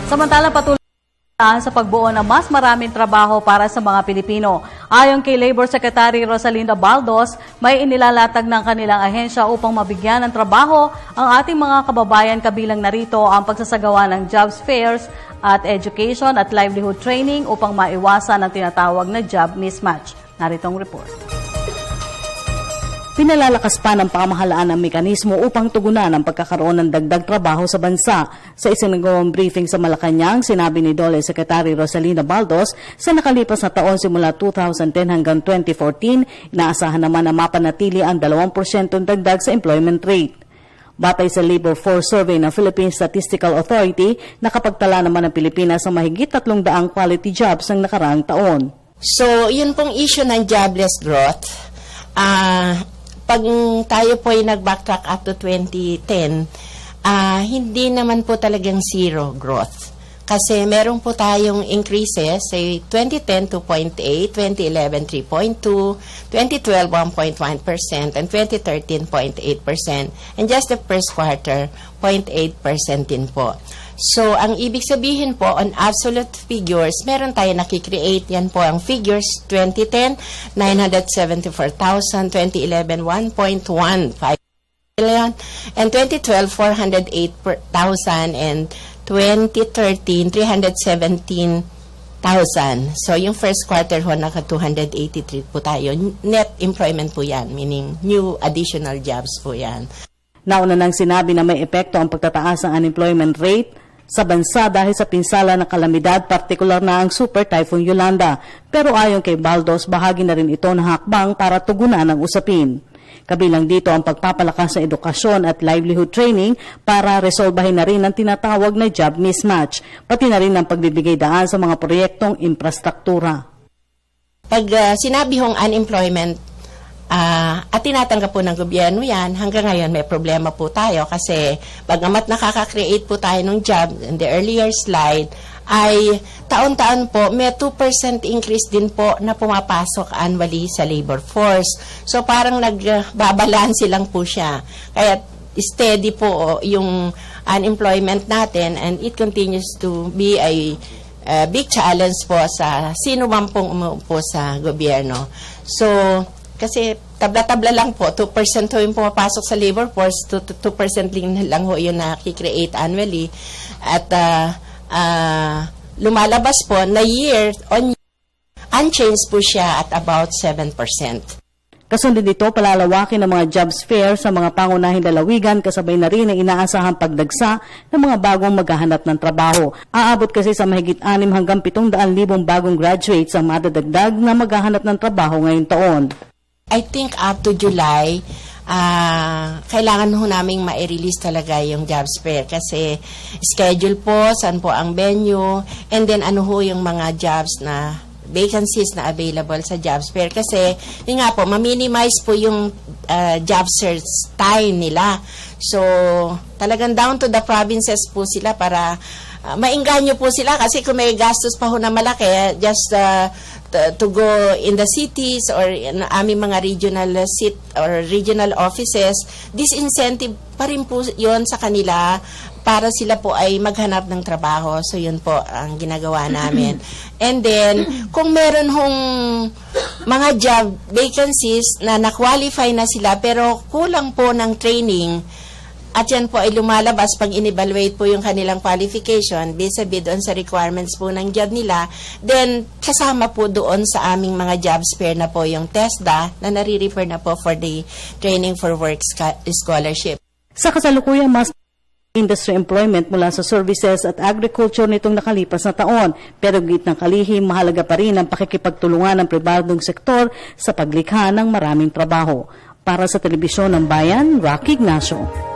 Samantala, patuloy sa pagbuo ng mas maraming trabaho para sa mga Pilipino. Ayon kay Labor Secretary Rosalinda Baldos, may inilalatag ng kanilang ahensya upang mabigyan ng trabaho ang ating mga kababayan, kabilang narito ang pagsasagawa ng jobs fairs at education at livelihood training upang maiwasan ang tinatawag na job mismatch. Narito ang report. Pinalalakas pa ng pamahalaan ang mekanismo upang tugunan ang pagkakaroon ng dagdag trabaho sa bansa. Sa isinagawang briefing sa Malacanang, sinabi ni DOLE Secretary Rosalinda Baldos, sa nakalipas na taon simula 2010 hanggang 2014, inaasahan naman na mapanatili ang 2% dagdag sa employment rate. Batay sa Labor Force Survey ng Philippine Statistical Authority, nakapagtala naman ang Pilipinas sa mahigit 300 quality jobs ng nakaraang taon. So, yun pong issue ng jobless growth. Pag tayo po ay nag-backtrack up to 2010, hindi naman po talagang zero growth. Kasi meron po tayong increases, say 2010, 2.8, 2011, 3.2, 2012, 1.1%, and 2013, 0.8%. And just the first quarter, 0.8% din po. So, ang ibig sabihin po, on absolute figures, meron tayo nakikreate. Yan po ang figures. 2010, 974,000. 2011, 1.15 billion. And 2012, 408,000. And 2013, 317,000. So, yung first quarter ho, naka 283 po tayo. Net employment po yan, meaning new additional jobs po yan. Nauna nang sinabi na may epekto ang pagtataas ng unemployment rate sa bansa dahil sa pinsala ng kalamidad, partikular na ang Super Typhoon Yolanda. Pero ayon kay Baldos, bahagi na rin ito ng hakbang para tugunan ang usapin. Kabilang dito ang pagpapalakas sa edukasyon at livelihood training para resolbahin na rin ang tinatawag na job mismatch, pati na rin ang pagbibigay daan sa mga proyektong infrastruktura. Pag sinabi hong unemployment, at tinatanggap po ng gobyerno yan, hanggang ngayon may problema po tayo kasi bagamat nakaka-create po tayo ng job in the earlier slide, ay taon-taon po may 2% increase din po na pumapasok annually sa labor force. So parang nagbabalanse lang po siya. Kaya steady po yung unemployment natin, and it continues to be a big challenge po sa sino man pong umuupo sa gobyerno. So kasi tabla-tabla lang po, 2% ho yung pumapasok sa labor force, 2% lang ho yung nakikreate annually. At lumalabas po na year on year, unchanged po siya at about 7%. Kasunod dito, palalawakin ng mga jobs fair sa mga pangunahing lalawigan, kasabay na rin ang inaasahang pagdagsa ng mga bagong maghahanap ng trabaho. Aabot kasi sa mahigit 6 hanggang 700,000 bagong graduates ang madadagdag na maghahanap ng trabaho ngayong taon. I think up to July, kailangan ho naming ma-release talaga yung jobs fair kasi schedule po, saan po ang venue, and then ano ho yung mga jobs na vacancies na available sa jobs fair. Kasi, yun nga po, ma-minimize po yung job search time nila. So, talagang down to the provinces po sila para mainganyo po sila kasi kung may gastos pa ho na malaki, just to go in the cities or in aming mga regional seat or regional offices, disincentive pa rin po yun sa kanila para sila po ay maghanap ng trabaho. So, yun po ang ginagawa namin. And then, kung meron hong mga job vacancies na na-qualify na sila pero kulang po ng training, at yan po ay lumalabas pag in-evaluate po yung kanilang qualification vis-a-vis doon sa requirements po ng job nila, then kasama po doon sa aming mga jobs fair na po yung TESDA na nare-refer na po for the Training for Work Scholarship. Sa kasalukuyang mas industry employment mula sa services at agriculture nitong nakalipas na taon, pero git ng kalihim, mahalaga pa rin ang pakikipagtulungan ng pribadong sektor sa paglikha ng maraming trabaho. Para sa Telebisyon ng Bayan, Rocky Ignacio.